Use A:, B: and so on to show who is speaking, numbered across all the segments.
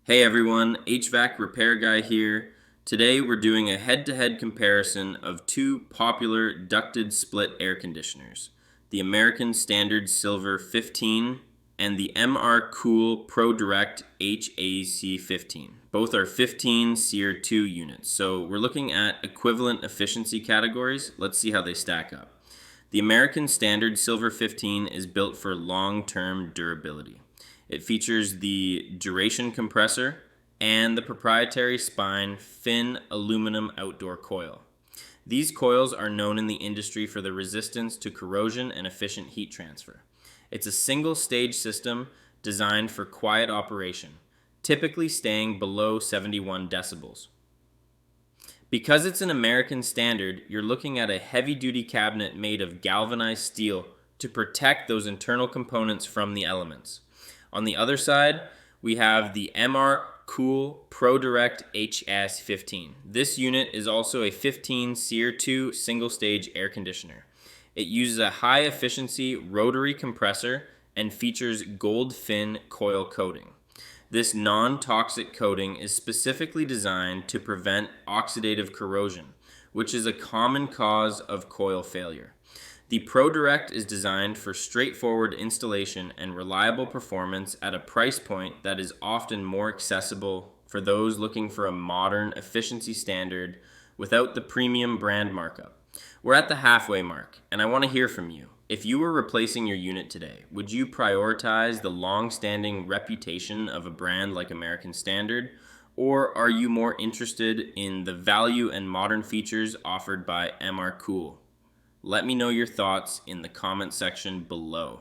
A: Hey everyone, HVAC repair guy here. Today we're doing a head-to-head comparison of two popular ducted split air conditioners, the American Standard Silver 15 and the MRCOOL ProDirect HAC15. Both are 15 SEER2 units, so we're looking at equivalent efficiency categories. Let's see how they stack up. The American Standard Silver 15 is built for long-term durability. It features the duration compressor and the proprietary spine fin aluminum outdoor coil. These coils are known in the industry for their resistance to corrosion and efficient heat transfer. It's a single stage system designed for quiet operation, typically staying below 71 decibels. Because it's an American standard, you're looking at a heavy-duty cabinet made of galvanized steel to protect those internal components from the elements. On the other side, we have the MRCOOL ProDirect HAC15. This unit is also a 15 SEER2 single-stage air conditioner. It uses a high-efficiency rotary compressor and features Gold Fin coil coating. This non-toxic coating is specifically designed to prevent oxidative corrosion, which is a common cause of coil failure. The ProDirect is designed for straightforward installation and reliable performance at a price point that is often more accessible for those looking for a modern efficiency standard without the premium brand markup. We're at the halfway mark, and I want to hear from you. If you were replacing your unit today, would you prioritize the long-standing reputation of a brand like American Standard, or are you more interested in the value and modern features offered by MRCOOL? Let me know your thoughts in the comment section below.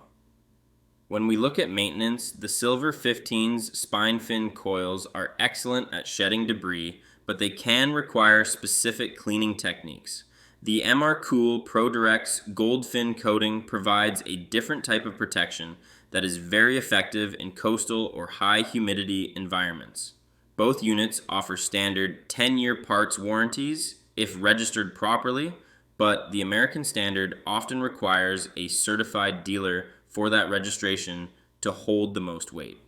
A: When we look at maintenance, the Silver 15's spine fin coils are excellent at shedding debris, but they can require specific cleaning techniques. The MRCOOL ProDirect's Gold Fin coating provides a different type of protection that is very effective in coastal or high humidity environments. Both units offer standard 10-year parts warranties if registered properly, but the American Standard often requires a certified dealer for that registration to hold the most weight.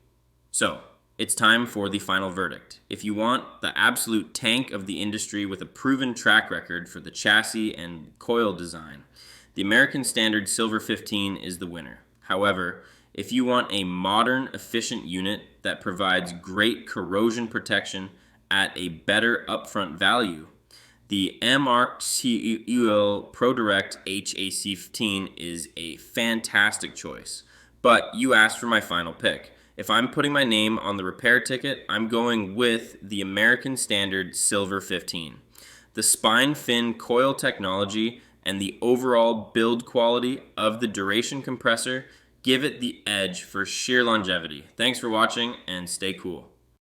A: So, it's time for the final verdict. If you want the absolute tank of the industry with a proven track record for the chassis and coil design, the American Standard Silver 15 is the winner. However, if you want a modern, efficient unit that provides great corrosion protection at a better upfront value, the MRCOOL ProDirect HAC15 is a fantastic choice. But you asked for my final pick. If I'm putting my name on the repair ticket, I'm going with the American Standard Silver 15. The spine fin coil technology and the overall build quality of the duration compressor give it the edge for sheer longevity. Thanks for watching and stay cool.